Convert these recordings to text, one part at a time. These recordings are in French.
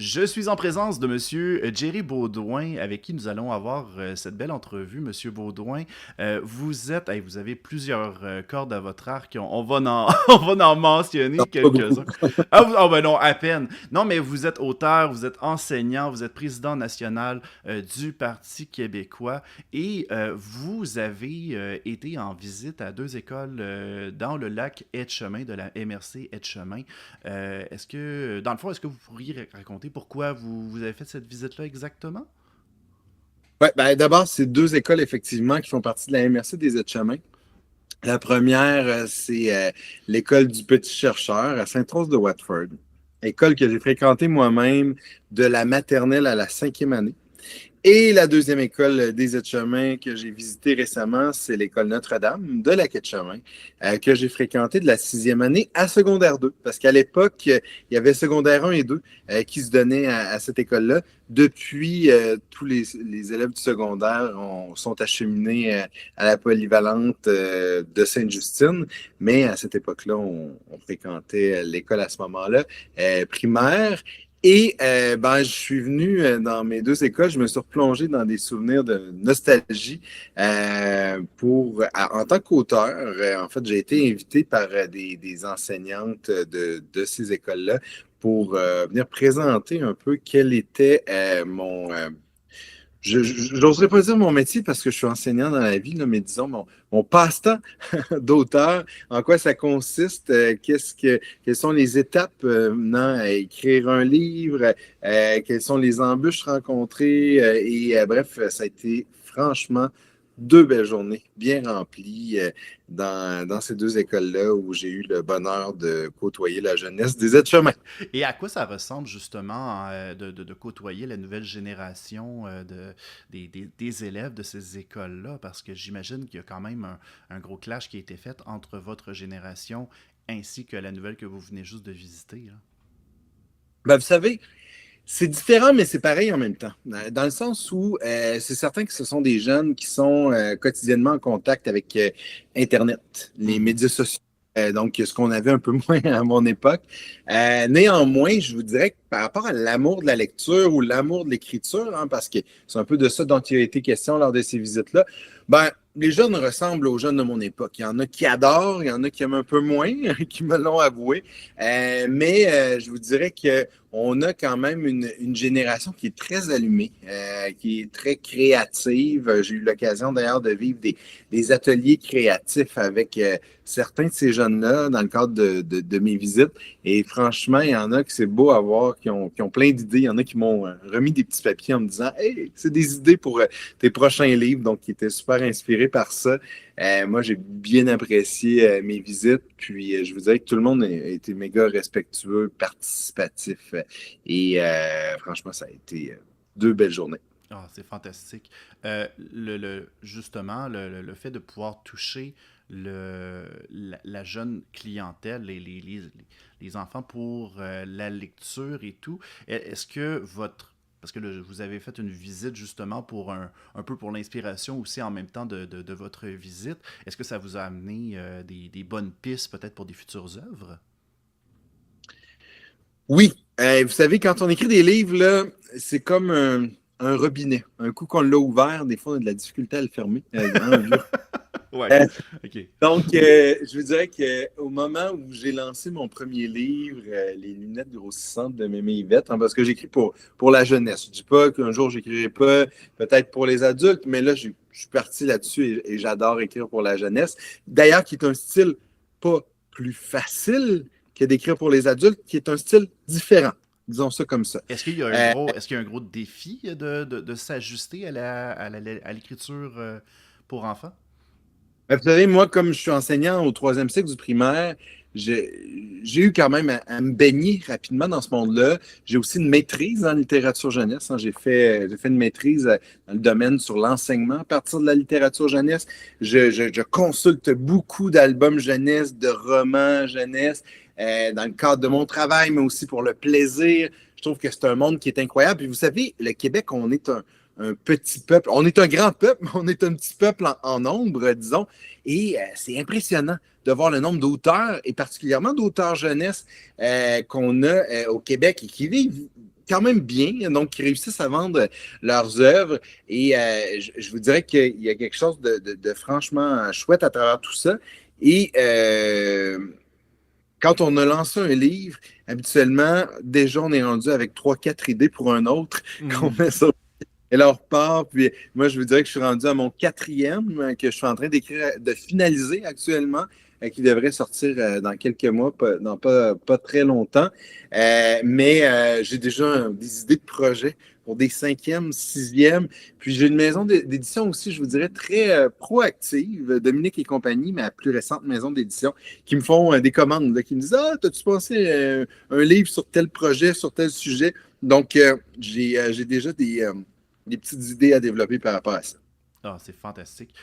Je suis en présence de Monsieur Jerry Baudouin, avec qui nous allons avoir cette belle entrevue. Monsieur Baudouin, vous avez plusieurs cordes à votre arc. On va on va en Non, mentionner pas beaucoup. quelques-uns. Ben non, à peine. Non, mais vous êtes auteur, vous êtes enseignant, vous êtes président national du Parti québécois et vous avez été en visite à deux écoles dans le lac Etchemin de la MRC Etchemin. Dans le fond, est-ce que vous pourriez raconter pourquoi vous avez fait cette visite-là exactement? Ouais, ben, d'abord, c'est deux écoles, effectivement, qui font partie de la MRC des Etchemins. La première, c'est l'école du Petit Chercheur à Sainte-Rose de Watford. École que j'ai fréquentée moi-même de la maternelle à la cinquième année. Et la deuxième école des Etchemins que j'ai visitée récemment, c'est l'école Notre-Dame de la Quai-de-Chemin, que j'ai fréquentée de la sixième année à secondaire 2. Parce qu'à l'époque, il y avait secondaire 1 et 2 qui se donnaient à cette école-là. Depuis, tous les élèves du secondaire sont acheminés à la polyvalente de Sainte-Justine. Mais à cette époque-là, on fréquentait l'école à ce moment-là, primaire. Et ben, je suis venu dans mes deux écoles, je me suis replongé dans des souvenirs de nostalgie en tant qu'auteur. En fait, j'ai été invité par des enseignantes de ces écoles-là pour venir présenter un peu quel était j'oserais pas dire mon métier parce que je suis enseignant dans la vie, là, mais disons mon passe-temps d'auteur, en quoi ça consiste, quelles sont les étapes menant à écrire un livre, quelles sont les embûches rencontrées, bref, ça a été franchement deux belles journées bien remplies dans ces deux écoles-là où j'ai eu le bonheur de côtoyer la jeunesse des aides-chemins. Et à quoi ça ressemble justement de côtoyer la nouvelle génération des élèves de ces écoles-là? Parce que j'imagine qu'il y a quand même un gros clash qui a été fait entre votre génération ainsi que la nouvelle que vous venez juste de visiter, là. Ben, vous savez, c'est différent, mais c'est pareil en même temps. Dans le sens où c'est certain que ce sont des jeunes qui sont quotidiennement en contact avec Internet, les Mhm. médias sociaux. Donc, ce qu'on avait un peu moins à mon époque. Néanmoins, je vous dirais que par rapport à l'amour de la lecture ou l'amour de l'écriture, hein, parce que c'est un peu de ça dont il a été question lors de ces visites-là, ben, les jeunes ressemblent aux jeunes de mon époque. Il y en a qui adorent, il y en a qui aiment un peu moins, qui me l'ont avoué. Mais je vous dirais que on a quand même une génération qui est très allumée, qui est très créative. J'ai eu l'occasion d'ailleurs de vivre des ateliers créatifs avec certains de ces jeunes-là dans le cadre de mes visites. Et franchement, il y en a que c'est beau à voir, qui ont plein d'idées. Il y en a qui m'ont remis des petits papiers en me disant Hey, c'est des idées pour tes prochains livres, donc qui étaient super inspirés par ça. Moi, j'ai bien apprécié mes visites, puis je vous dirais que tout le monde a été méga respectueux, participatif, franchement, ça a été deux belles journées. Ah, c'est fantastique. Justement, le fait de pouvoir toucher la jeune clientèle, les enfants pour la lecture et tout, est-ce que parce que vous avez fait une visite justement pour un peu pour l'inspiration aussi en même temps de votre visite, est-ce que ça vous a amené des bonnes pistes peut-être pour des futures œuvres? Oui, vous savez, quand on écrit des livres, là, c'est comme un robinet. Un coup qu'on l'a ouvert, des fois, on a de la difficulté à le fermer. Un vieux. Ouais, Euh, ok. Donc, je vous dirais qu'au moment où j'ai lancé mon premier livre, Les lunettes grossissantes de Mémé Yvette, hein, parce que j'écris pour la jeunesse. Je ne dis pas qu'un jour, je n'écrirai pas peut-être pour les adultes, mais là, je suis parti là-dessus et j'adore écrire pour la jeunesse. D'ailleurs, qui est un style pas plus facile que d'écrire pour les adultes, qui est un style différent. Disons ça comme ça. Euh, Est-ce qu'il y a un gros défi de s'ajuster à l'écriture pour enfants? Vous savez, moi, comme je suis enseignant au troisième cycle du primaire, j'ai eu quand même à me baigner rapidement dans ce monde-là. J'ai aussi une maîtrise en littérature jeunesse, hein. J'ai fait une maîtrise dans le domaine sur l'enseignement à partir de la littérature jeunesse. Je consulte beaucoup d'albums jeunesse, de romans jeunesse, dans le cadre de mon travail, mais aussi pour le plaisir. Je trouve que c'est un monde qui est incroyable. Puis vous savez, le Québec, on est un petit peuple. On est un grand peuple, mais on est un petit peuple en nombre, disons. Et c'est impressionnant de voir le nombre d'auteurs, et particulièrement d'auteurs jeunesse qu'on a au Québec et qui vivent quand même bien, donc qui réussissent à vendre leurs œuvres. Et je vous dirais qu'il y a quelque chose de franchement chouette à travers tout ça. Et quand on a lancé un livre, habituellement, déjà, on est rendu avec 3-4 idées pour un autre qu'on met sur et leur part. Puis moi, je vous dirais que je suis rendu à mon 4e que je suis en train d'écrire, de finaliser actuellement, qui devrait sortir dans quelques mois, dans pas très longtemps. Mais j'ai déjà des idées de projets pour des 5e, 6e. Puis j'ai une maison d'édition aussi, je vous dirais, très proactive, Dominique et compagnie, ma plus récente maison d'édition, qui me font des commandes, là, qui me disent: Ah, t'as-tu pensé un livre sur tel projet, sur tel sujet? Donc, j'ai déjà des petites idées à développer par rapport à ça. Ah, c'est fantastique.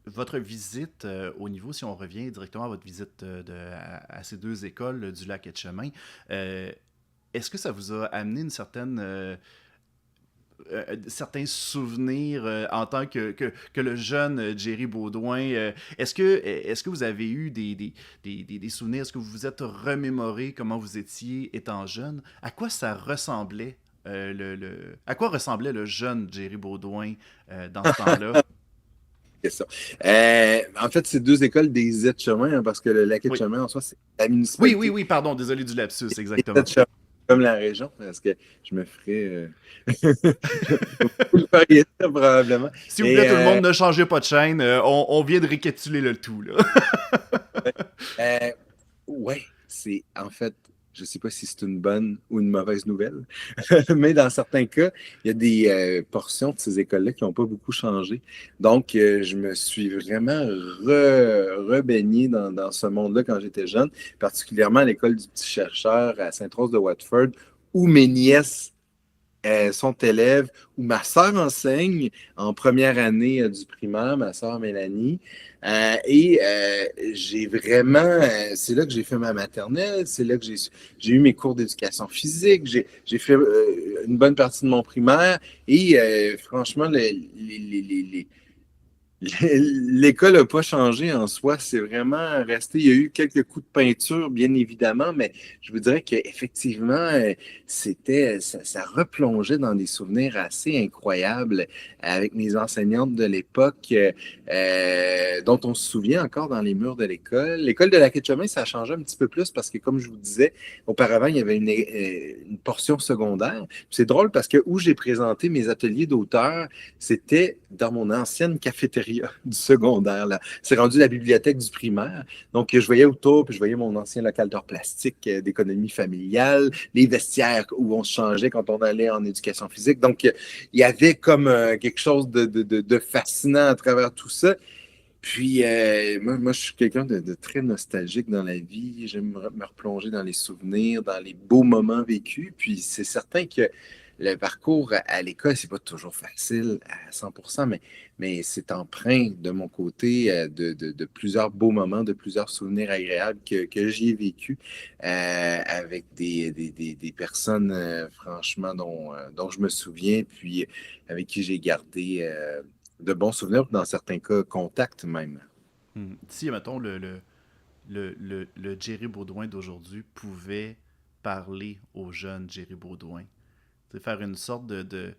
Votre visite au niveau, si on revient directement à votre visite à ces deux écoles du Lac-Etchemin, est-ce que ça vous a amené une certains souvenirs en tant que le jeune Jerry Beaudoin? Est-ce que vous avez eu des souvenirs? Est-ce que vous vous êtes remémoré comment vous étiez étant jeune? À quoi ça ressemblait? À quoi ressemblait le jeune Jerry Beaudoin dans ce temps-là? C'est ça. En fait, c'est deux écoles des Etchemins, hein, parce que le lac Oui. Etchemin, en soi, c'est la Oui, oui, municipalité. oui, pardon, désolé du lapsus, Et exactement. Etchemin, comme la région, parce que je me ferais vous le feriez ça, probablement. S'il vous Et plaît, tout le monde, ne changez pas de chaîne. On vient de récapituler le tout, là. euh, ouais, c'est en fait, je ne sais pas si c'est une bonne ou une mauvaise nouvelle, mais dans certains cas, il y a des portions de ces écoles-là qui n'ont pas beaucoup changé. Donc, je me suis vraiment rebaigné dans ce monde-là quand j'étais jeune, particulièrement à l'école du petit chercheur à Sainte-Rose de Watford, où mes nièces sont élèves, où ma sœur enseigne en première année du primaire, ma sœur Mélanie. J'ai vraiment, c'est là que j'ai fait ma maternelle, c'est là que j'ai eu mes cours d'éducation physique, j'ai fait une bonne partie de mon primaire et franchement, l'école n'a pas changé en soi, c'est vraiment resté. Il y a eu quelques coups de peinture, bien évidemment, mais je vous dirais qu'effectivement, ça replongeait dans des souvenirs assez incroyables avec mes enseignantes de l'époque, dont on se souvient encore dans les murs de l'école. L'école de Lac-Etchemin, ça a changé un petit peu plus parce que, comme je vous disais, auparavant, il y avait une portion secondaire. C'est drôle parce que où j'ai présenté mes ateliers d'auteur, c'était dans mon ancienne cafétéria du secondaire. Là. C'est rendu la bibliothèque du primaire. Donc, je voyais autour, puis je voyais mon ancien local d'art plastique, d'économie familiale, les vestiaires où on se changeait quand on allait en éducation physique. Donc, il y avait comme quelque chose de fascinant à travers tout ça. Puis, moi, je suis quelqu'un de très nostalgique dans la vie. J'aime me replonger dans les souvenirs, dans les beaux moments vécus. Puis, c'est certain que le parcours à l'école, c'est pas toujours facile à 100%, mais c'est empreint de mon côté de plusieurs beaux moments, de plusieurs souvenirs agréables que j'y ai vécu avec des personnes, franchement, dont je me souviens, puis avec qui j'ai gardé de bons souvenirs, dans certains cas, contact même. Si, mettons, le Jerry Beaudoin d'aujourd'hui pouvait parler au jeune Jerry Beaudoin, faire une sorte de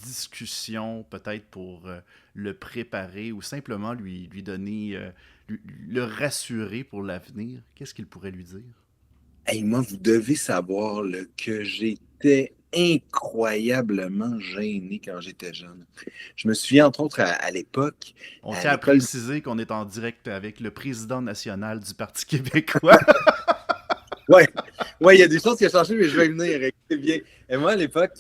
discussion peut-être pour le préparer ou simplement lui donner, le rassurer pour l'avenir, qu'est-ce qu'il pourrait lui dire? Hey, moi, vous devez savoir là, que j'étais incroyablement gêné quand j'étais jeune. Je me souviens, entre autres, à l'époque, On à tient à l'école. préciser qu'on est en direct avec le président national du Parti québécois. Ouais, ouais, il y a des choses qui ont changé, mais je vais y venir. Écoutez bien. Et moi, à l'époque,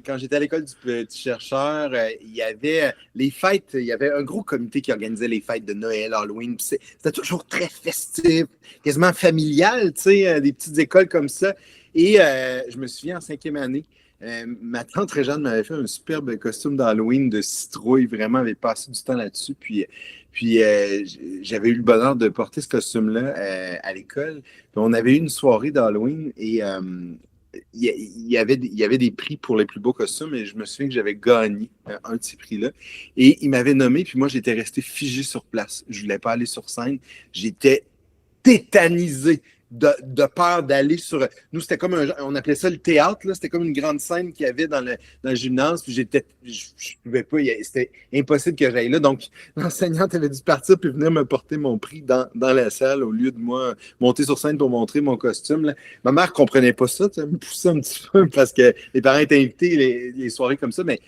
quand j'étais à l'école du petit chercheur, il y avait les fêtes, il y avait un gros comité qui organisait les fêtes de Noël, Halloween. Puis c'était toujours très festif, quasiment familial, tu sais, des petites écoles comme ça. Et je me souviens, en 5e année, ma tante Réjeanne m'avait fait un superbe costume d'Halloween de citrouille, vraiment, avait passé du temps là-dessus. Puis j'avais eu le bonheur de porter ce costume-là à l'école. Puis on avait eu une soirée d'Halloween et il y avait des prix pour les plus beaux costumes et je me souviens que j'avais gagné un de ces prix-là. Et il m'avait nommé, puis moi, j'étais resté figé sur place. Je ne voulais pas aller sur scène. J'étais tétanisé de peur d'aller sur. Nous, c'était comme on appelait ça le théâtre, là. C'était comme une grande scène qu'il y avait dans le gymnase. Puis je pouvais pas, c'était impossible que j'aille là. Donc, l'enseignante avait dû partir puis venir me porter mon prix dans la salle au lieu de moi monter sur scène pour montrer mon costume, là. Ma mère comprenait pas ça, elle me poussait un petit peu parce que les parents étaient invités les soirées comme ça, mais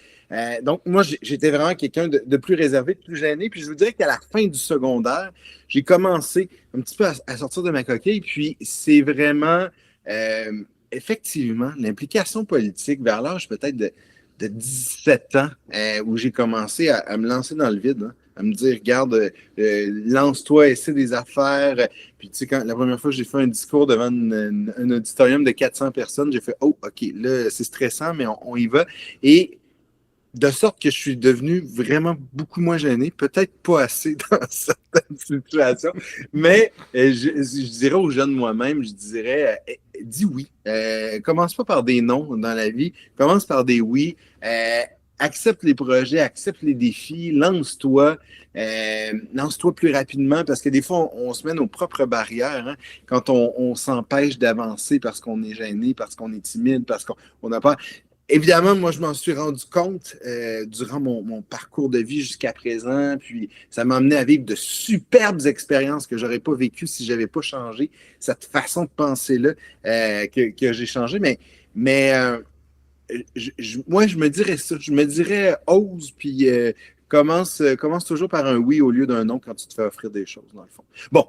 donc, moi, j'étais vraiment quelqu'un de plus réservé, de plus gêné. Puis je vous dirais qu'à la fin du secondaire, j'ai commencé un petit peu à sortir de ma coquille. Puis c'est vraiment, effectivement, l'implication politique vers l'âge peut-être de 17 ans où j'ai commencé à me lancer dans le vide, hein, à me dire, regarde, lance-toi, essaie des affaires. Puis tu sais, la première fois que j'ai fait un discours devant un auditorium de 400 personnes, j'ai fait, oh, OK, là, c'est stressant, mais on y va. Et de sorte que je suis devenu vraiment beaucoup moins gêné, peut-être pas assez dans certaines situations, mais je dirais aux jeunes moi-même, je dirais, dis oui. Commence pas par des non dans la vie, commence par des oui. Accepte les projets, accepte les défis, lance-toi. Lance-toi plus rapidement parce que des fois, on se met nos propres barrières, hein, quand on s'empêche d'avancer parce qu'on est gêné, parce qu'on est timide, parce qu'on n'a pas. Évidemment, moi, je m'en suis rendu compte durant mon parcours de vie jusqu'à présent, puis ça m'a amené à vivre de superbes expériences que je n'aurais pas vécues si je n'avais pas changé cette façon de penser-là que j'ai changé. Moi, je me dirais ça. Je me dirais ose, puis commence toujours par un oui au lieu d'un non quand tu te fais offrir des choses, dans le fond. Bon,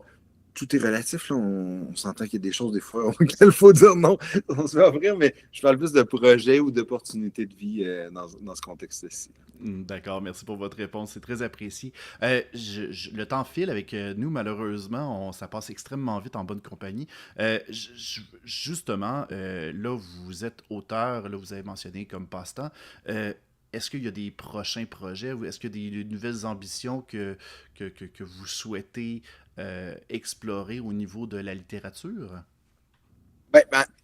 tout est relatif, là. On s'entend qu'il y a des choses, des fois, auxquelles il faut dire non, on se fait offrir, mais je parle plus de projets ou d'opportunités de vie dans ce contexte-ci. D'accord, merci pour votre réponse, c'est très apprécié. Le temps file avec nous, malheureusement, ça passe extrêmement vite en bonne compagnie. Justement, là, vous êtes auteur, là, vous avez mentionné comme passe-temps. Est-ce qu'il y a des prochains projets ou est-ce qu'il y a des nouvelles ambitions que vous souhaitez explorer au niveau de la littérature?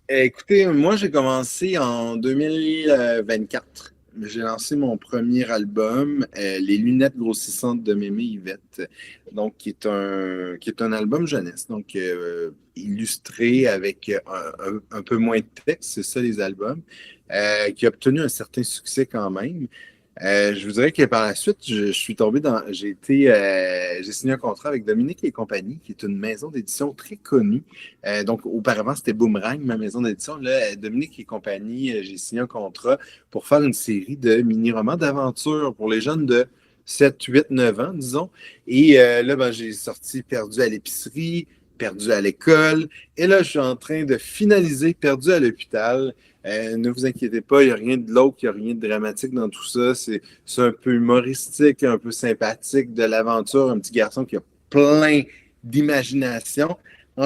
Écoutez, moi, j'ai commencé en 2024. J'ai lancé mon premier album, Les lunettes grossissantes de Mémé Yvette, donc qui est un album jeunesse, donc illustré avec un peu moins de texte, c'est ça les albums, qui a obtenu un certain succès quand même. Je vous dirais que par la suite, je suis tombé j'ai signé un contrat avec Dominique et compagnie, qui est une maison d'édition très connue. Donc, auparavant, c'était Boomerang, ma maison d'édition. Là, Dominique et compagnie, j'ai signé un contrat pour faire une série de mini-romans d'aventure pour les jeunes de 7, 8, 9 ans, disons. Et là, j'ai sorti Perdu à l'épicerie, Perdu à l'école. Et là, je suis en train de finaliser Perdu à l'hôpital. Ne vous inquiétez pas, il n'y a rien de glauque, il n'y a rien de dramatique dans tout ça. C'est un peu humoristique, un peu sympathique, de l'aventure. Un petit garçon qui a plein d'imagination.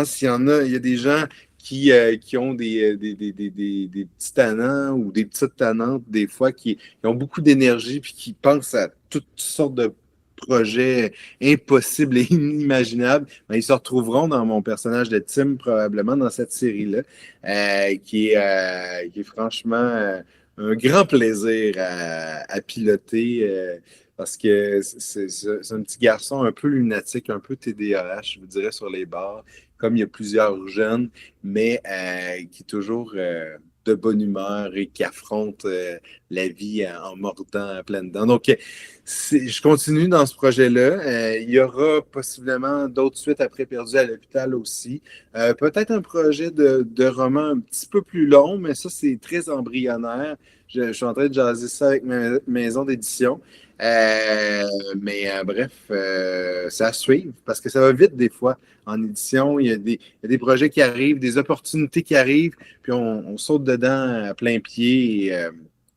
S'il y en a, il y a des gens qui ont des petits tannants ou des petites tannantes, des fois, qui ont beaucoup d'énergie puis qui pensent à toutes sortes de projets impossibles et inimaginables, ils se retrouveront dans mon personnage de Tim, probablement dans cette série-là, qui est franchement un grand plaisir à piloter. Parce que c'est un petit garçon un peu lunatique, un peu TDAH, je vous dirais, sur les bords, comme il y a plusieurs jeunes, mais qui est toujours de bonne humeur et qui affronte la vie en mordant à pleines dents. Donc, je continue dans ce projet-là. Il y aura possiblement d'autres suites après Perdu à l'hôpital aussi. Peut-être un projet de roman un petit peu plus long, mais ça, c'est très embryonnaire. Je suis en train de jaser ça avec ma maison d'édition. Bref, c'est à suivre parce que ça va vite des fois en édition. Il y a des projets qui arrivent, des opportunités qui arrivent, puis on saute dedans à plein pied et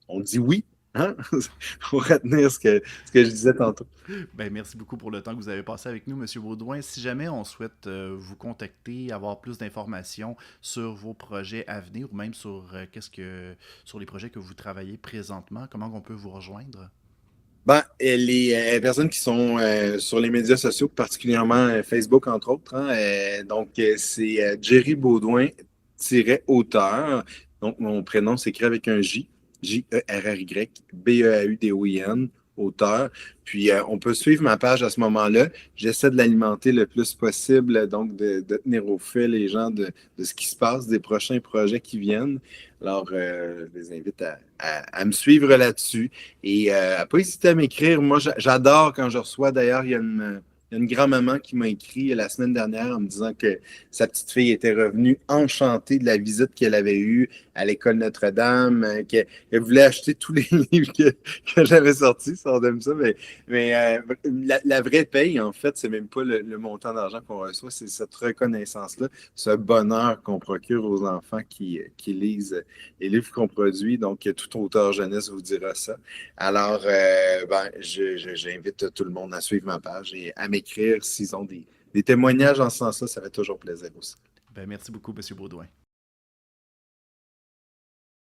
on dit oui. Hein? Pour retenir ce que je disais tantôt. Ben, merci beaucoup pour le temps que vous avez passé avec nous, Monsieur Baudouin. Si jamais on souhaite vous contacter, avoir plus d'informations sur vos projets à venir ou même sur sur les projets que vous travaillez présentement, comment on peut vous rejoindre? Les personnes qui sont sur les médias sociaux, particulièrement Facebook, entre autres, hein, donc c'est Jerry Baudouin-auteur. Donc, mon prénom s'écrit avec un J, J-E-R-R-Y, B-E-A-U-D-O-I-N, auteur. Puis, on peut suivre ma page à ce moment-là. J'essaie de l'alimenter le plus possible, donc de tenir au fait les gens de ce qui se passe, des prochains projets qui viennent. Alors, je les invite à me suivre là-dessus et à ne pas hésiter à m'écrire. Moi, j'adore quand je reçois, d'ailleurs, il y a une grand-maman qui m'a écrit la semaine dernière en me disant que sa petite fille était revenue enchantée de la visite qu'elle avait eue à l'école Notre-Dame, qu'elle voulait acheter tous les livres que j'avais sortis, ça on aime ça, mais la vraie paye, en fait, c'est même pas le montant d'argent qu'on reçoit, c'est cette reconnaissance-là, ce bonheur qu'on procure aux enfants qui lisent les livres qu'on produit. Donc, tout auteur jeunesse vous dira ça. Alors, j'invite tout le monde à suivre ma page et à m'écrire s'ils ont des témoignages en ce sens-là. Ça fait toujours plaisir aussi. Ben, merci beaucoup, M. Baudouin.